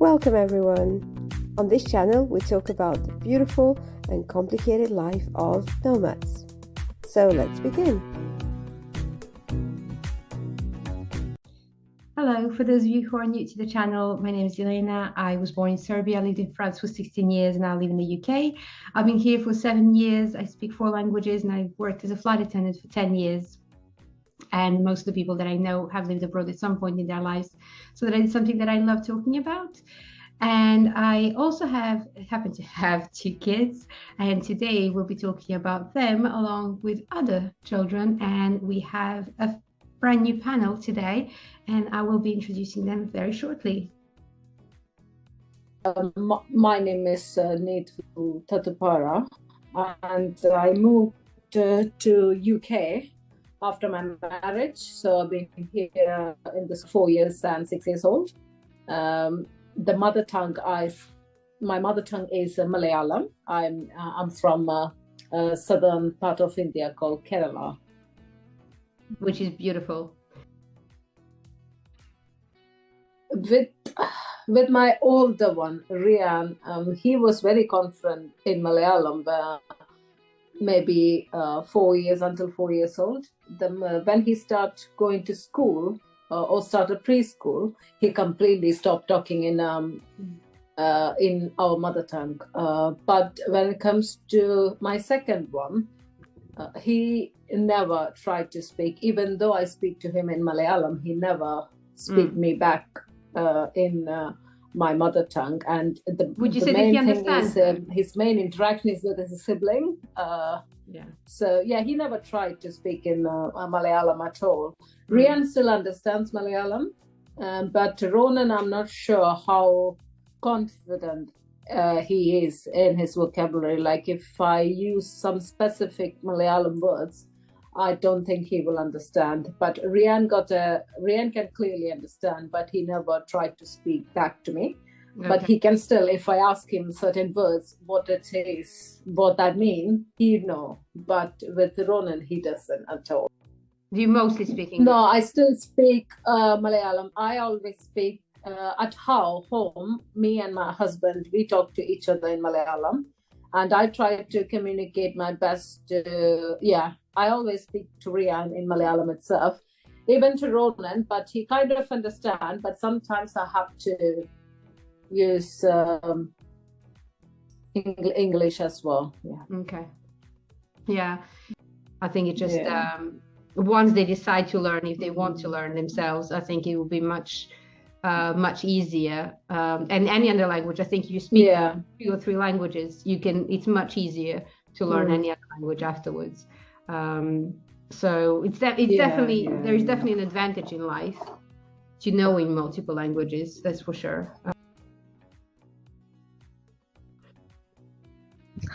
Welcome everyone! On this channel we talk about the beautiful and complicated life of nomads. So let's begin! Hello, for those of you who are new to the channel, my name is Elena. I was born in Serbia, lived in France for 16 years, and now live in the UK. I've been here for 7 years. I speak 4 languages, and I've worked as a flight attendant for 10 years. And most of the people that I know have lived abroad at some point in their lives. So that is something that I love talking about. And I also happen to have 2 kids. And today we'll be talking about them along with other children. And we have a brand new panel today, and I will be introducing them very shortly. My name is Neethu and I moved to UK after my marriage, so I've been here in this 4 years and 6 years old. My mother tongue is Malayalam. I'm from a southern part of India called Kerala, which is beautiful. With my older one, Rian, he was very confident in Malayalam, maybe 4 years until 4 years old. When he started going to school or started preschool, he completely stopped talking in our mother tongue. But when it comes to my second one, he never tried to speak. Even though I speak to him in Malayalam, he never speak me back in my mother tongue. And would you say that he understands? His main interaction is with his sibling. So yeah, he never tried to speak in Malayalam at all. Rian still understands Malayalam, but Ronan, I'm not sure how confident he is in his vocabulary. Like if I use some specific Malayalam words, I don't think he will understand. But Rian can clearly understand, but he never tried to speak back to me. Okay. But he can still, if I ask him certain words, what it is, what that means, he know. But with Ronan, he doesn't at all. Do you mostly speak English? No, I still speak Malayalam. I always speak at home. Me and my husband, we talk to each other in Malayalam. And I try to communicate my best. I always speak to Rian in Malayalam itself, even to Ronan, but he kind of understands. But sometimes I have to use English as well. Yeah. Okay. Yeah, I think it just once they decide to learn, if they want to learn themselves, I think it will be much easier. And any other language, I think you speak 2 or 3 languages, it's much easier to learn any other language afterwards. So definitely there is definitely an advantage in life to knowing multiple languages, that's for sure.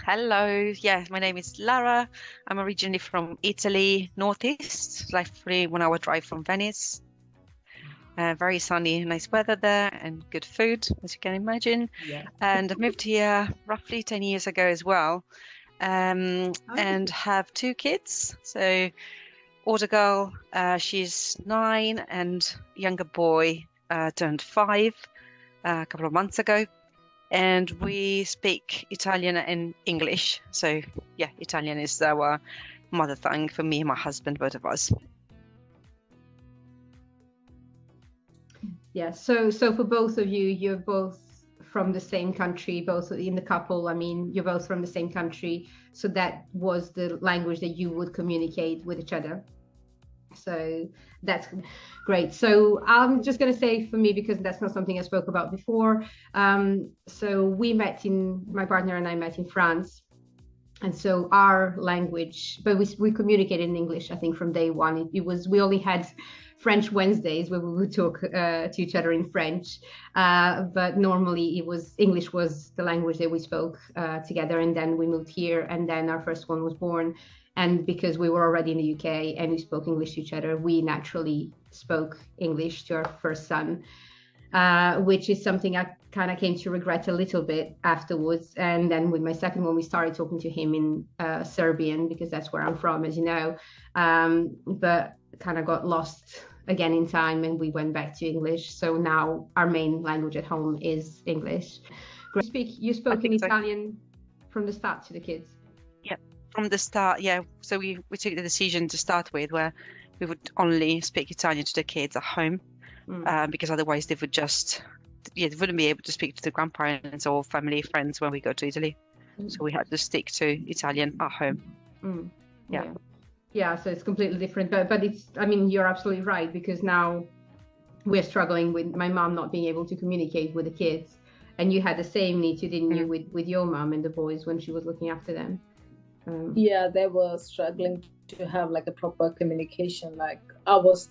Hello, my name is Lara. I'm originally from Italy, northeast, like 1 hour drive from Venice. Very sunny, nice weather there, and good food, as you can imagine. Yeah. And I moved here roughly 10 years ago as well, and have 2 kids. So, older girl, she's 9, and younger boy turned 5 a couple of months ago. And we speak Italian and English. So, Italian is our mother tongue for me and my husband, both of us. Yeah, so for both of you, you're both from the same country, both in the couple. I mean, you're both from the same country. So that was the language that you would communicate with each other. So that's great. So I'm just going to say for me, because that's not something I spoke about before. So my partner and I met in France. And so our language, but we communicated in English, I think, from day one. We only had French Wednesdays where we would talk to each other in French. But normally English was the language that we spoke together. And then we moved here, and then our first one was born. And because we were already in the UK and we spoke English to each other, we naturally spoke English to our first son, which is something I kind of came to regret a little bit afterwards. And then with my second one, we started talking to him in Serbian, because that's where I'm from, as you know. But kind of got lost again in time, and we went back to English. So now our main language at home is English. You spoke in Italian from the start to the kids? Yeah, from the start, yeah. So we took the decision to start with where we would only speak Italian to the kids at home, because otherwise they would they wouldn't be able to speak to the grandparents or family, friends when we go to Italy. So we had to stick to Italian at home. Yeah, so it's completely different. But it's, I mean, you're absolutely right, because now we're struggling with my mom not being able to communicate with the kids. And you had the same need, didn't you, with your mom and the boys when she was looking after them? Yeah, they were struggling to have like a proper communication. Like I was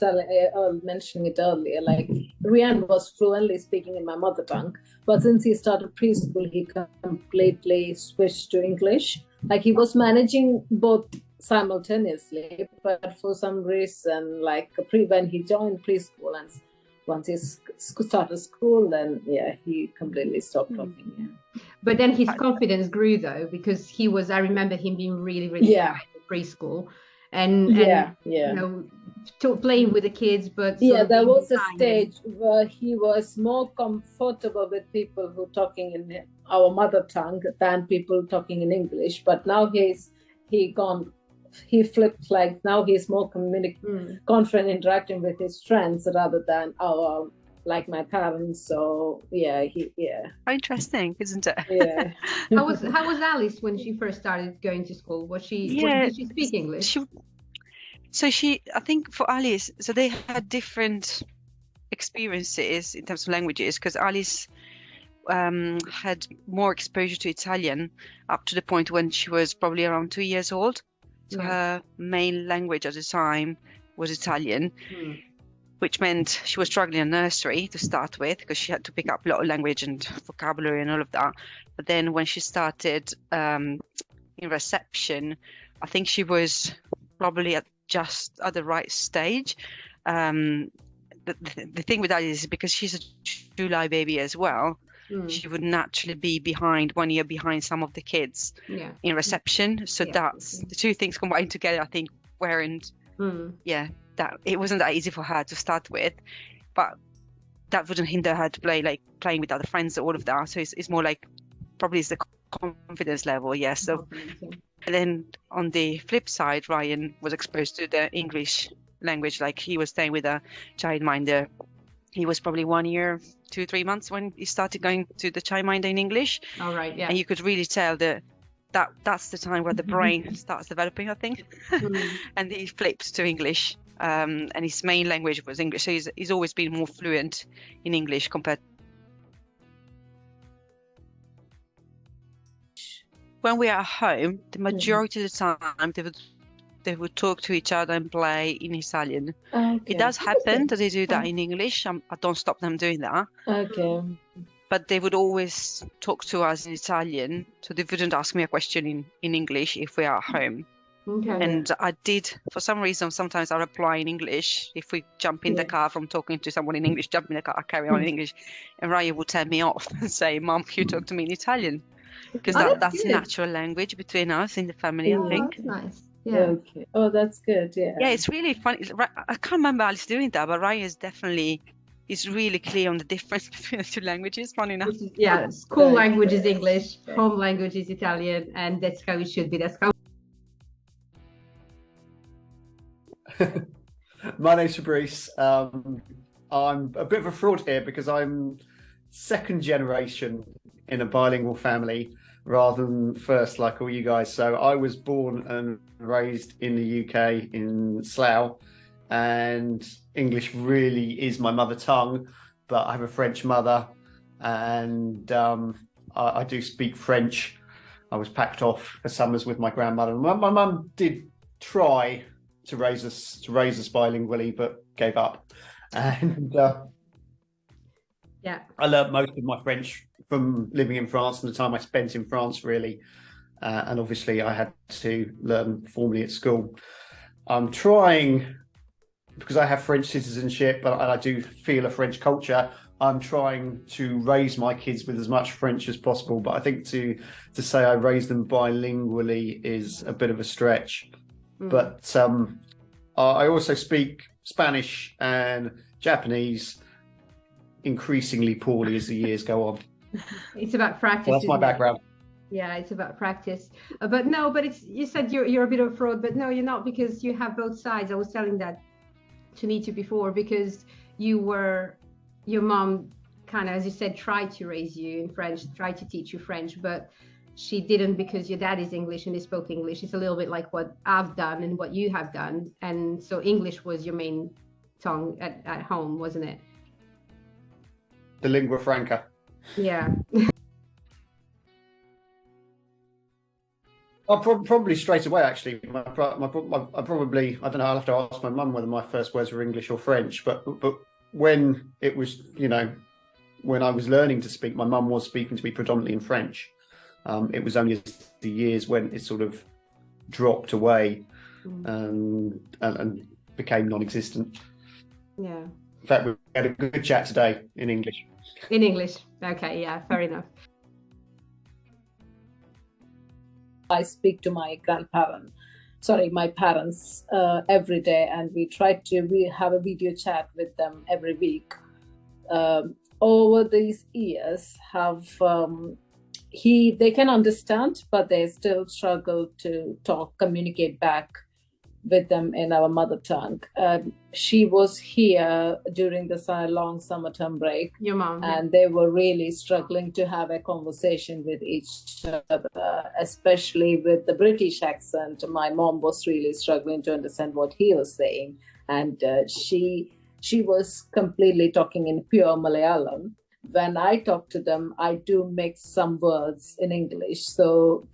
mentioning it earlier, like Rian was fluently speaking in my mother tongue, but since he started preschool, he completely switched to English. Like he was managing both simultaneously, but for some reason, like when he joined preschool and once he started school, then he completely stopped talking. But then his confidence grew though, because I remember him being really shy in preschool, and you know, playing with the kids. But there was a stage where he was more comfortable with people who talking in our mother tongue than people talking in English. But now he flipped, like now he's more confident interacting with his friends rather than like my parents. So Interesting, isn't it? Yeah. How was Alice when she first started going to school? Did she speak English? I think for Alice, so they had different experiences in terms of languages, because Alice had more exposure to Italian up to the point when she was probably around 2 years old. So her main language at the time was Italian, which meant she was struggling in nursery to start with, because she had to pick up a lot of language and vocabulary and all of that. But then when she started in reception, I think she was probably just at the right stage. The thing with that is because she's a July baby as well, she would naturally be 1 year behind some of the kids in reception. So that's the two things combined together, I think, weren't that it wasn't that easy for her to start with, but that wouldn't hinder her to playing with other friends and all of that. So it's more like probably it's the confidence level. So and then on the flip side, Ryan was exposed to the English language. Like he was staying with a childminder. He was probably 1 year, 2-3 months when he started going to the childminder in English. All right, and you could really tell that's the time where the brain starts developing, I think. And he flips to English. And his main language was English, so he's always been more fluent in English compared. When we are at home, the majority of the time they would talk to each other and play in Italian. It does happen that they do that in English. I don't stop them doing that. But they would always talk to us in Italian, so they wouldn't ask me a question in English if we are at home. And I did, for some reason, sometimes I reply in English. If we jump in the car from talking to someone in English, jump in the car, I carry on in English. And Raya would turn me off and say, Mom, you talk to me in Italian. Because that's natural language between us in the family, I think. That's nice. Oh, that's good. Yeah, it's really funny. I can't remember Alice doing that, but Raya is really clear on the difference between the two languages, funny enough. School language is English, home language is Italian, and that's how it should be. That's how. My name's Fabrice. I'm a bit of a fraud here because I'm second generation in a bilingual family rather than first like all you guys. So I was born and raised in the UK in Slough, and English really is my mother tongue, but I have a French mother, and I do speak French. I was packed off for summers with my grandmother. My mum did try to raise us bilingually, but gave up. And I learned most of my French from living in France and the time I spent in France, really. And obviously I had to learn formally at school. I'm trying, because I have French citizenship and I do feel a French culture, I'm trying to raise my kids with as much French as possible. But I think to say I raise them bilingually is a bit of a stretch. But I also speak Spanish and Japanese increasingly poorly as the years go on. It's about practice. Well, that's my background. Yeah, it's about practice. But no, but it's, you said you're a bit of a fraud, but no, you're not, because you have both sides. I was telling that to Neethu before, because your mom kind of, as you said, tried to raise you in French, tried to teach you French, but she didn't, because your dad is English and he spoke English. It's a little bit like what I've done and what you have done. And so English was your main tongue at home, wasn't it? The lingua franca. Yeah. I'll probably straight away, actually. I probably, I don't know, I'll have to ask my mum whether my first words were English or French. But when it was, when I was learning to speak, my mum was speaking to me predominantly in French. It was only the years when it sort of dropped away and became non-existent. Yeah. In fact, we had a good chat today in English. In English. Okay, yeah, fair enough. I speak to my parents every day, and we have a video chat with them every week. Over these years, they can understand, but they still struggle to communicate back with them in our mother tongue. She was here during the long summer term break. Your mom. And they were really struggling to have a conversation with each other, especially with the British accent. My mom was really struggling to understand what he was saying. And she was completely talking in pure Malayalam. When I talk to them, I do mix some words in English. So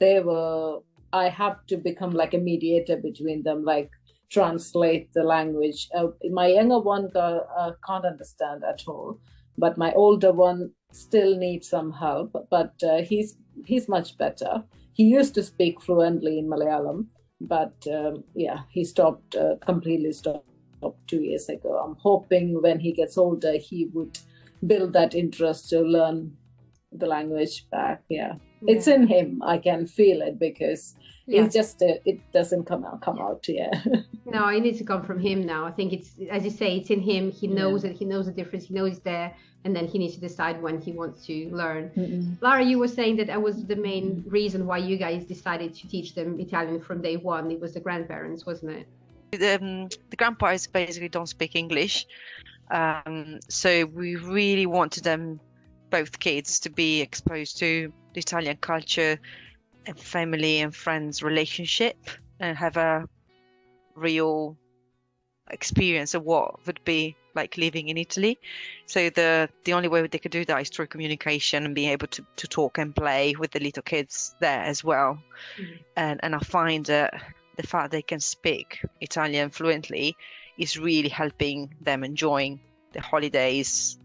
I have to become like a mediator between them, like translate the language. My younger one can't understand at all, but my older one still needs some help, but he's much better. He used to speak fluently in Malayalam, but he completely stopped 2 years ago. I'm hoping when he gets older, he would build that interest to learn the language back. It's in him. I can feel it, because it's just it doesn't come out. No, it needs to come from him now. I think it's, as you say, it's in him. He knows it. He knows the difference. He knows it's there, and then he needs to decide when he wants to learn. Lara, you were saying that was the main reason why you guys decided to teach them Italian from day one. It was the grandparents, wasn't it? The grandparents basically don't speak English, so we really wanted them, both kids, to be exposed to the Italian culture and family and friends relationship, and have a real experience of what would be like living in Italy. So the only way they could do that is through communication and being able to talk and play with the little kids there as well. And I find that the fact they can speak Italian fluently is really helping them enjoying the holidays,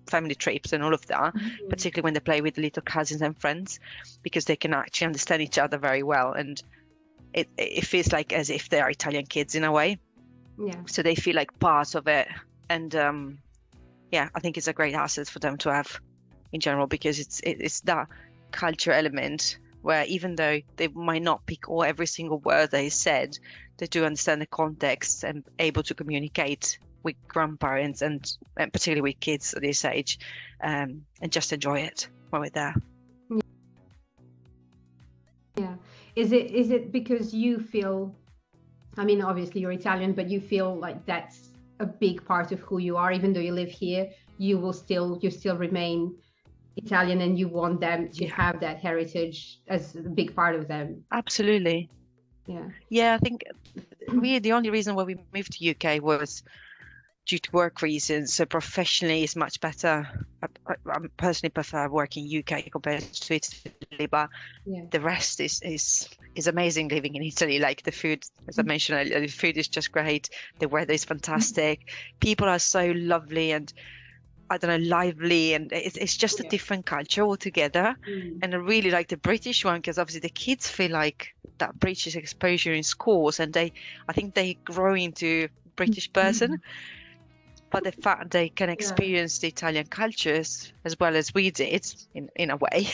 family trips and all of that, particularly when they play with little cousins and friends, because they can actually understand each other very well, and it feels like as if they are Italian kids in a way. So they feel like part of it, and I think it's a great asset for them to have in general, because it's that culture element where even though they might not pick every single word they said, they do understand the context and able to communicate with grandparents and particularly with kids at this age, and just enjoy it when we're there. Yeah. Is it because you feel, I mean, obviously you're Italian, but you feel like that's a big part of who you are, even though you live here, you still remain Italian, and you want them to have that heritage as a big part of them? Absolutely. I think really the only reason why we moved to UK was due to work reasons. So professionally it's much better. I personally prefer working UK compared to Italy, but the rest is amazing living in Italy. Like the food, as I mentioned earlier, the food is just great. The weather is fantastic. People are so lovely and lively, and it's just a different culture altogether. And I really like the British one, because obviously the kids feel like that British exposure in schools, and I think they grow into British person. But the fact they can experience the Italian cultures as well as we did in a way,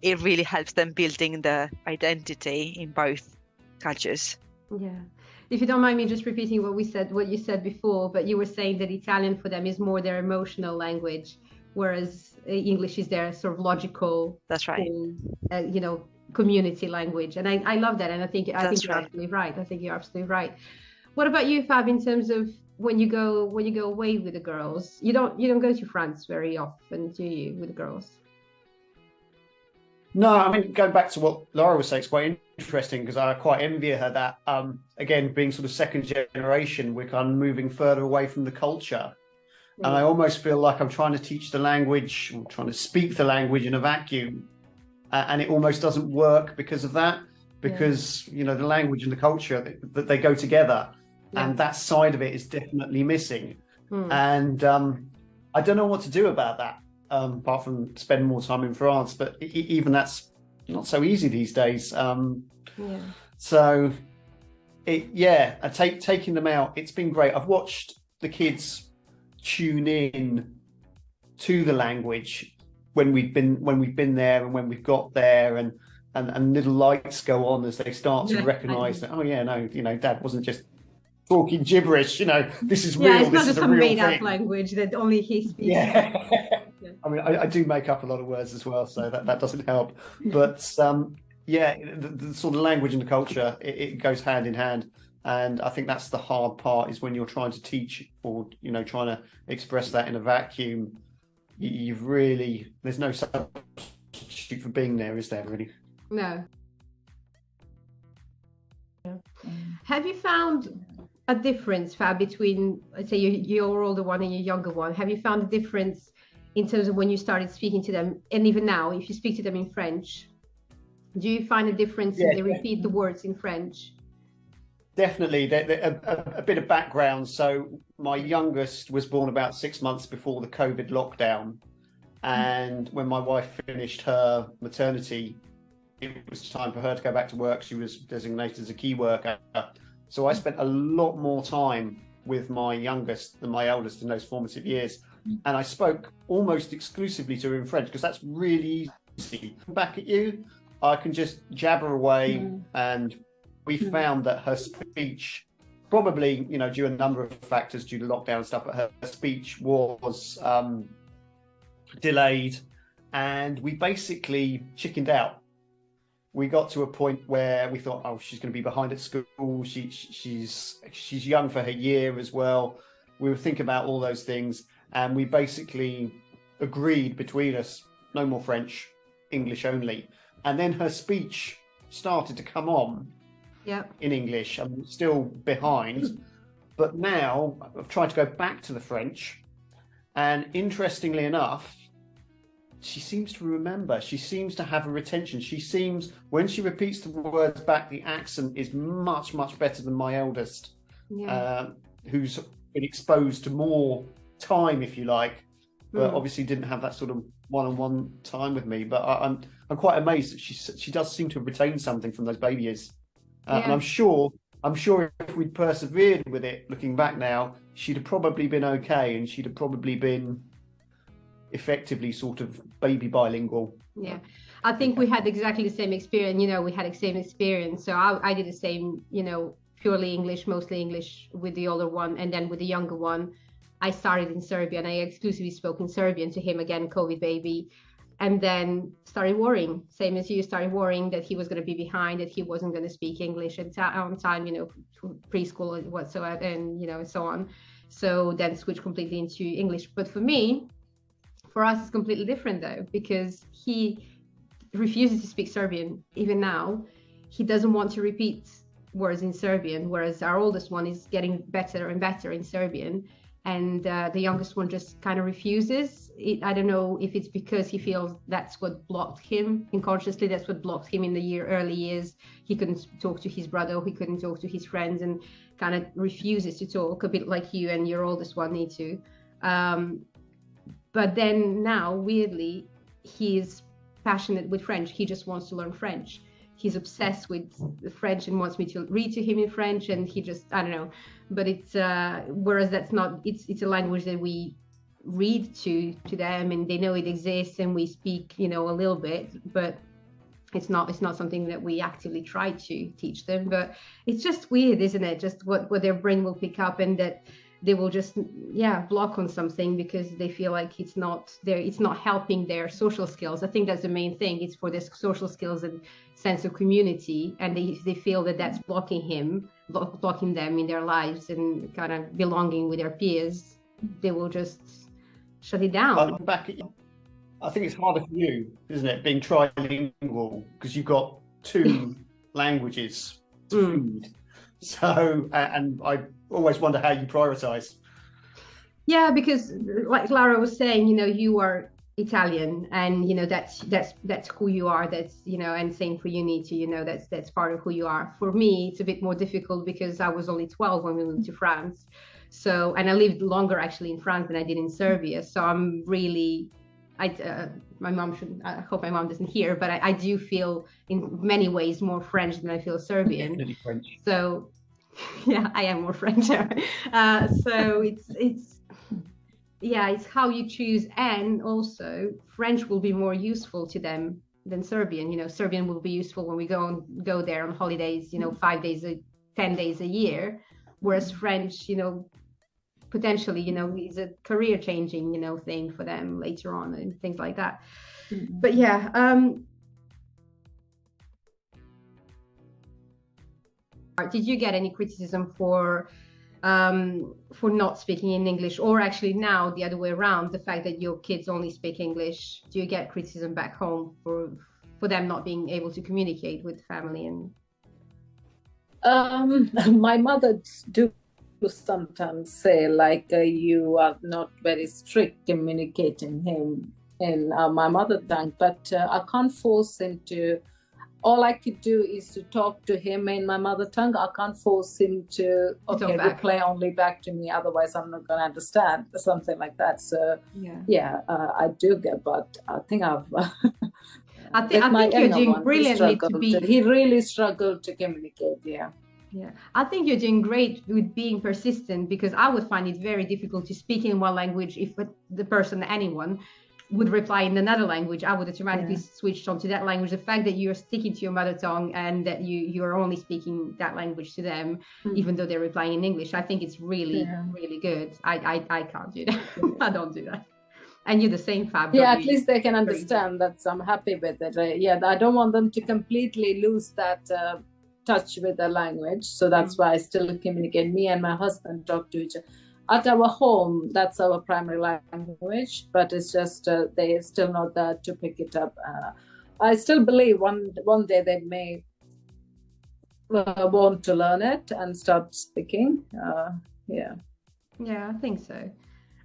it really helps them building the identity in both cultures. if you don't mind me just repeating what you said before, but you were saying that Italian for them is more their emotional language, whereas English is their sort of logical. That's right. Community language, and I love that, and I think you're absolutely right. I think you're absolutely right. What about you, Fab? In terms of when you go away with the girls, you don't go to France very often, do you, with the girls? No, I mean, going back to what Lara was saying, it's quite interesting because I quite envy her that, again, being sort of second generation, we're kind of moving further away from the culture. And I almost feel like I'm trying to teach the language, I'm trying to speak the language in a vacuum. And it almost doesn't work because of that, because, the language and the culture, that they go together. Yeah. And that side of it is definitely missing. And I don't know what to do about that. Apart from spend more time in France, but even that's not so easy these days. So, taking them out, it's been great. I've watched the kids tune in to the language when we've been there and when we've got there, and little lights go on as they start to recognise that. Oh yeah, no, Dad wasn't just talking gibberish. This is real. It's this not is just a some real made-up thing. language that only he speaks. Yeah. I mean, I do make up a lot of words as well, so that doesn't help. But the sort of language and the culture, it goes hand in hand. And I think that's the hard part, is when you're trying to teach or, trying to express that in a vacuum, there's no substitute for being there, is there, really? No. Have you found a difference, Fab, between, say, your older one and your younger one? Have you found a difference in terms of when you started speaking to them, and even now, if you speak to them in French, do you find a difference if they repeat the words in French? Definitely. A bit of background. So my youngest was born about 6 months before the COVID lockdown. And when my wife finished her maternity, it was time for her to go back to work. She was designated as a key worker. So I spent a lot more time with my youngest than my eldest in those formative years. And I spoke almost exclusively to her in French, because that's really easy. Back at you, I can just jabber away. And we found that her speech, probably, due to a number of factors, due to lockdown and stuff, but her speech was delayed, and we basically chickened out. We got to a point where we thought, oh, she's going to be behind at school. She's young for her year as well. We were thinking about all those things, and we basically agreed between us, no more French, English only. And then her speech started to come on in English. I'm still behind, but now I've tried to go back to the French, and interestingly enough, she seems to remember. She seems to have a retention. When she repeats the words back, the accent is much, much better than my eldest, who's been exposed to more time, if you like, but obviously didn't have that sort of one-on-one time with me. But I'm quite amazed that she does seem to have retained something from those baby years. And I'm sure if we'd persevered with it, looking back now, she'd have probably been okay, and she'd have probably been effectively sort of baby bilingual. Yeah, I think we had exactly the same experience. We had the same experience. So I did the same, purely English, mostly English with the older one, and then with the younger one, I started in Serbian. I exclusively spoke in Serbian to him, again, COVID baby, and then started worrying, same as you, started worrying that he was going to be behind, that he wasn't going to speak English on time, preschool or whatsoever, and, so on. So then switched completely into English. But for us, it's completely different, though, because he refuses to speak Serbian. Even now, he doesn't want to repeat words in Serbian, whereas our oldest one is getting better and better in Serbian. And the youngest one just kind of refuses. I don't know if it's because he feels that's what blocked him unconsciously. That's what blocked him in the early years. He couldn't talk to his brother. He couldn't talk to his friends, and kind of refuses to talk, a bit like you and your oldest one, Neethu. But then now, weirdly, he's passionate with French. He just wants to learn French. He's obsessed with French and wants me to read to him in French. And he just, I don't know. But it's, whereas that's not, it's a language that we read to them, and they know it exists, and we speak, a little bit. But It's not something that we actively try to teach them, but it's just weird, isn't it? Just what their brain will pick up, and that they will just block on something because they feel like it's not helping their social skills. I think that's the main thing. It's for their social skills and sense of community, and they feel that that's blocking them in their lives and kind of belonging with their peers. They will just shut it down. I think it's harder for you, isn't it, being trilingual, because you've got two languages to feed. So, and I always wonder how you prioritize. Yeah, because like Lara was saying, you are Italian, and that's who you are. That's and same for you, Neethu. That's part of who you are. For me, it's a bit more difficult because I was only 12 when we moved to France. So, and I lived longer actually in France than I did in Serbia. So I'm really, my mom should. I hope my mom doesn't hear, but I do feel in many ways more French than I feel Serbian. Definitely French. So, yeah, I am more French. So it's how you choose, and also French will be more useful to them than Serbian. Serbian will be useful when we go there on holidays. 5 days, 10 days a year, whereas French, potentially, is a career changing, thing for them later on and things like that. But yeah. Did you get any criticism for not speaking in English, or actually now the other way around, the fact that your kids only speak English? Do you get criticism back home for them not being able to communicate with family? And my mother do sometimes say like you are not very strict communicating him in my mother tongue, but I can't force him to. All I could do is to talk to him in my mother tongue. I can't force him to reply only back to me, otherwise I'm not going to understand, or something like that. So I do get, but I think I think you're doing brilliantly he really struggled to communicate. Yeah, I think you're doing great with being persistent, because I would find it very difficult to speak in one language if anyone would reply in another language. I would automatically switch on to that language. The fact that you're sticking to your mother tongue and that you're only speaking that language to them, even though they're replying in English, I think it's really, really good. I can't do that. I don't do that. And you're the same, Fab. Yeah, at least they can understand that. I'm happy with it. I don't want them to completely lose that touch with the language. So that's why I still communicate. Me and my husband talk to each other. At our home, that's our primary language, but it's just they still not there to pick it up. I still believe one day they may want to learn it and start speaking. Yeah, I think so.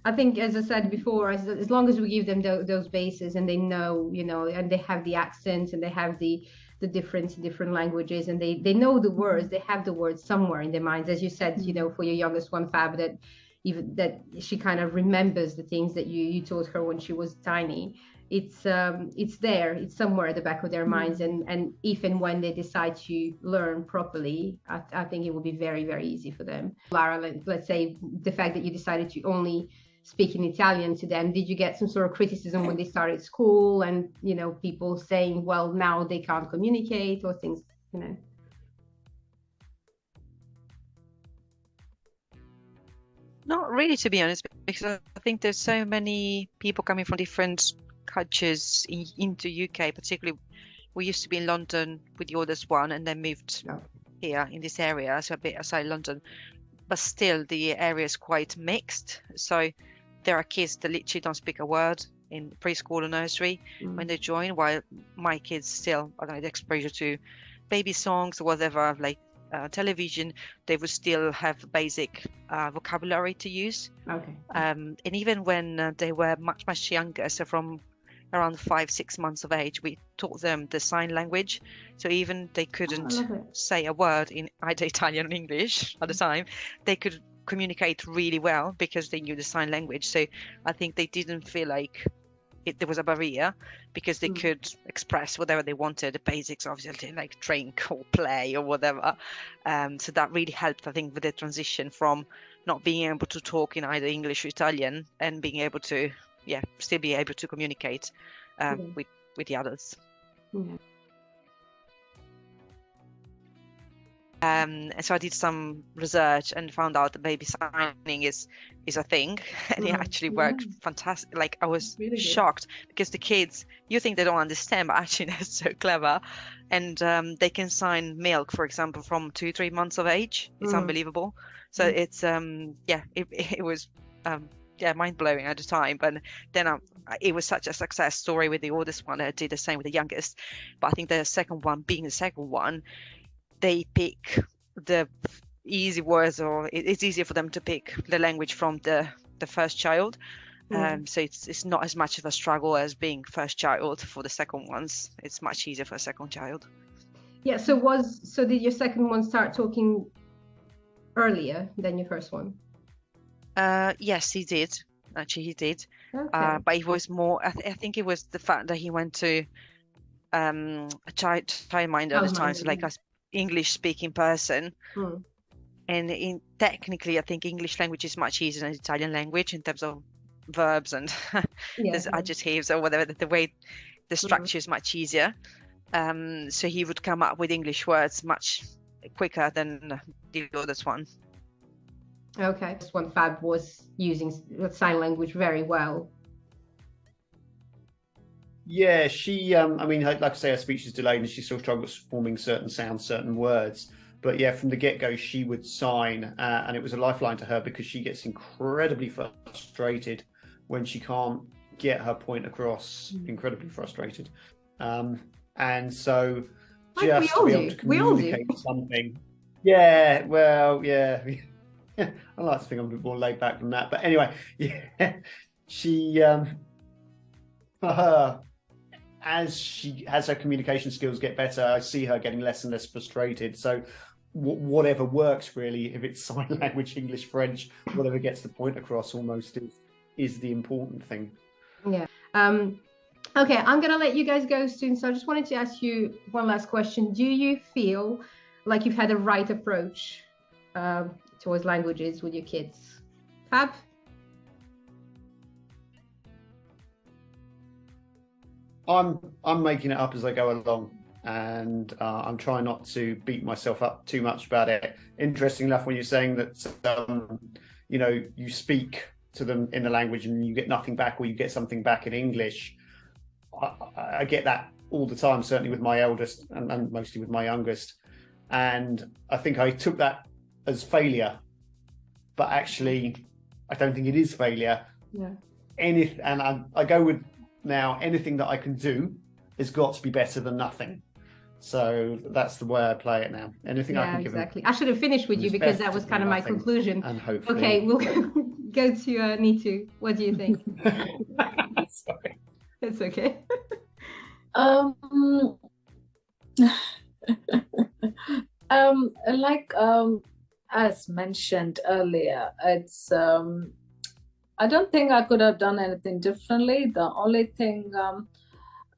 I think, as I said before, as long as we give them those bases, and they know, and they have the accents, and they have the different languages, and they know the words, they have the words somewhere in their minds. As you said, for your youngest one, Fab, that even that she kind of remembers the things that you taught her when she was tiny. It's there, it's somewhere at the back of their minds, and if and when they decide to learn properly, I think it will be very, very easy for them. Lara, let's say the fact that you decided to only speak in Italian to them, did you get some sort of criticism when they started school, and people saying, well, now they can't communicate, or things, Not really, to be honest, because I think there's so many people coming from different cultures into UK. Particularly, we used to be in London with the oldest one, and then moved here in this area, so a bit outside London. But still, the area is quite mixed. So there are kids that literally don't speak a word in preschool or nursery when they join, while my kids still are going to exposure to baby songs or whatever, like television. They would still have basic vocabulary to use. Okay. And even when they were much younger, so from around 5-6 months of age, we taught them the sign language. So even they couldn't say a word in either Italian or English at the time, they could communicate really well because they knew the sign language. So I think they didn't feel like there was a barrier, because they could express whatever they wanted, the basics obviously, like drink or play or whatever. So that really helped, I think, with the transition from not being able to talk in either English or Italian, and being able to still be able to communicate with the others. And so I did some research and found out that baby signing is a thing, and it actually worked fantastic. Like, I was Really good. shocked, because the kids, you think they don't understand, but actually they're so clever, and they can sign milk, for example, from 2-3 months of age. It's unbelievable. So it's it was mind blowing at the time, but then it was such a success story with the oldest one. I did the same with the youngest, but I think the second one, being the second one, they pick the easy words, or it's easier for them to pick the language from the first child. So it's not as much of a struggle as being first child for the second ones. It's much easier for a second child. Yeah. So did your second one start talking earlier than your first one? Yes, he did. Actually, he did. Okay. But it was more. I think it was the fact that he went to a childminder at the time, so like a English-speaking person. And technically, I think English language is much easier than Italian language in terms of verbs and there's adjectives or whatever. The way the structure is much easier. So he would come up with English words much quicker than the oldest one. Okay. This one, Fab, was using sign language very well. Yeah, she, I mean, like I say, her speech is delayed and she still struggles forming certain sounds, certain words. But yeah, from the get-go, she would sign, and it was a lifeline to her, because she gets incredibly frustrated when she can't get her point across, incredibly frustrated. And so just to be able to communicate something. Yeah, well, yeah. I like to think I'm a bit more laid back than that. But anyway, yeah, she, for her, as her communication skills get better, I see her getting less and less frustrated. So whatever works, really, if it's sign language, English, French, whatever gets the point across almost is the important thing. Yeah. Okay, I'm going to let you guys go soon. So I just wanted to ask you one last question. Do you feel like you've had the right approach towards languages with your kids? Fab? I'm making it up as I go along, and I'm trying not to beat myself up too much about it. Interesting enough, when you're saying that, you speak to them in the language and you get nothing back, or you get something back in English, I get that all the time, certainly with my eldest and mostly with my youngest. And I think I took that as failure, but actually, I don't think it is failure. Yeah. And I go with now, anything that I can do has got to be better than nothing. So that's the way I play it now. Anything I can give them. I should have finished with you, because that was kind of my conclusion. And hopefully. Okay, we'll go to Neethu. What do you think? Sorry. It's okay. As mentioned earlier, it's I don't think I could have done anything differently. The only thing,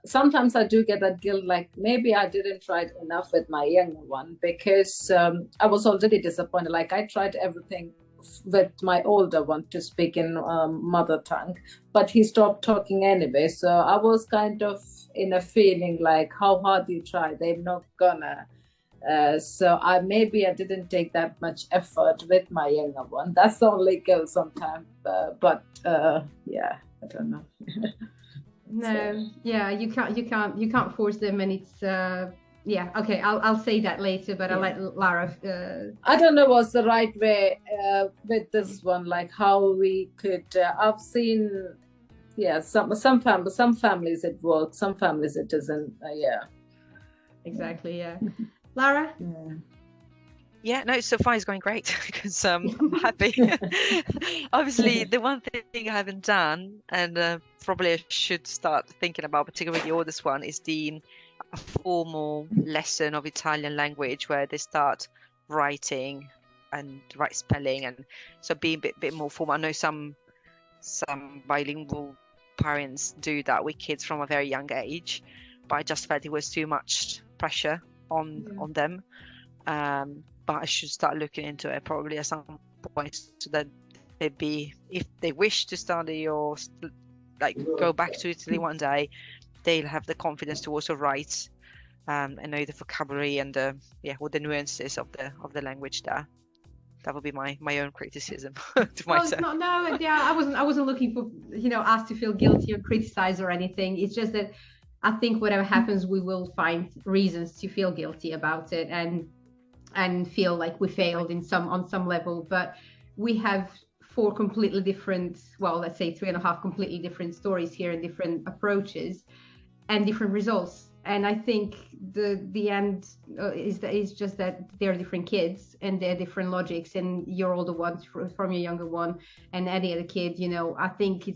sometimes I do get that guilt, like maybe I didn't try enough with my younger one, because I was already disappointed. Like, I tried everything with my older one to speak in mother tongue, but he stopped talking anyway. So I was kind of in a feeling like, how hard you try, they're not gonna. So I didn't take that much effort with my younger one. That's the only guilt sometimes. But yeah, I don't know. No, yeah, you can't force them, and it's yeah. Okay, I'll say that later, but I'll let Lara. I don't know what's the right way with this one, like how we could. I've seen, some families it works, some families it doesn't. Yeah, exactly. Yeah, Lara. Yeah, no, so far it's going great, because I'm happy. Obviously, the one thing I haven't done, and probably I should start thinking about, particularly the oldest one, is a formal lesson of Italian language where they start writing and right spelling, and so being a bit more formal. I know some bilingual parents do that with kids from a very young age, but I just felt it was too much pressure on them. But I should start looking into it probably at some point, so that if they wish to study or like go back to Italy one day, they'll have the confidence to also write and know the vocabulary and all the nuances of the language there. That would be my own criticism to myself. I wasn't looking for us to feel guilty or criticized or anything. It's just that I think whatever happens, we will find reasons to feel guilty about it and feel like we failed on some level. But we have 4 completely different, well, let's say 3.5 completely different stories here and different approaches and different results. And I think the end is just that they're different kids and they're different logics, and you're older ones from your younger one, and any other kid, I think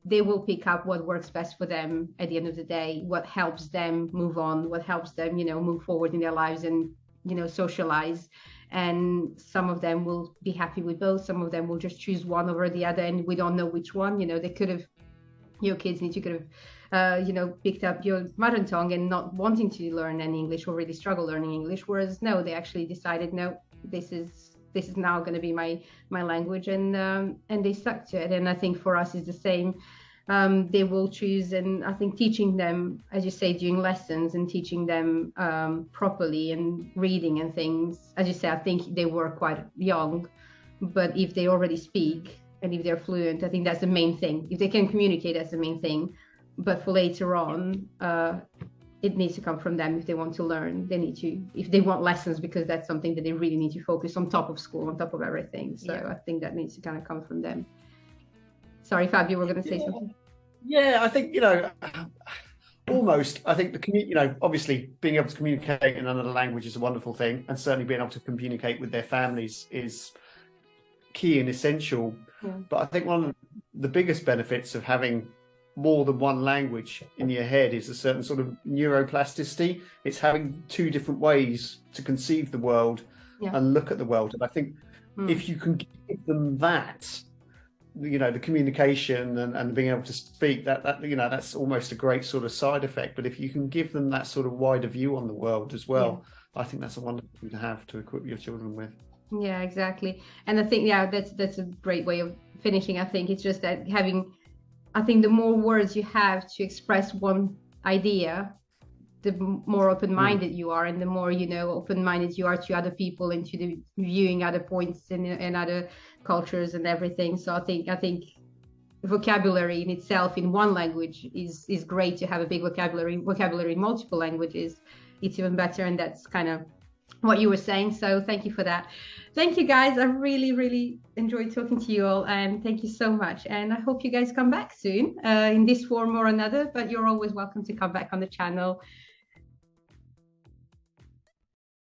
they will pick up what works best for them at the end of the day, what helps them move on, what helps them, move forward in their lives and, socialize. And some of them will be happy with both. Some of them will just choose one over the other, and we don't know which one. They could have, your kids could have picked up your mother tongue and not wanting to learn any English or really struggle learning English, whereas no, they actually decided, no, this is now going to be my language, and they stuck to it. And I think for us is the same. They will choose, and I think teaching them, as you say, doing lessons and teaching them properly and reading and things, as you say, I think they were quite young, but if they already speak and if they're fluent, I think that's the main thing. If they can communicate, that's the main thing. But for later on, it needs to come from them. If they want to learn, they need to, if they want lessons, because that's something that they really need to focus on top of school, on top of everything. So I think that needs to kind of come from them. Sorry, Fab, you were going to say something. Yeah, I think, almost, I think obviously being able to communicate in another language is a wonderful thing, and certainly being able to communicate with their families is key and essential. Yeah. But I think one of the biggest benefits of having more than one language in your head is a certain sort of neuroplasticity. It's having 2 different ways to conceive the world and look at the world. And I think if you can give them that, the communication and being able to speak, that that's almost a great sort of side effect. But if you can give them that sort of wider view on the world as well, I think that's a wonderful thing to have to equip your children with. Yeah, exactly. And I think that's a great way of finishing. I think it's just that I think the more words you have to express one idea, the more open-minded you are, and the more open-minded you are to other people and to the viewing other points and other cultures and everything. So I think vocabulary in itself in one language is great. To have a big vocabulary in multiple languages, it's even better. And that's kind of what you were saying. So thank you for that. Thank you, guys. I really, really enjoyed talking to you all, and thank you so much. And I hope you guys come back soon in this form or another, but you're always welcome to come back on the channel.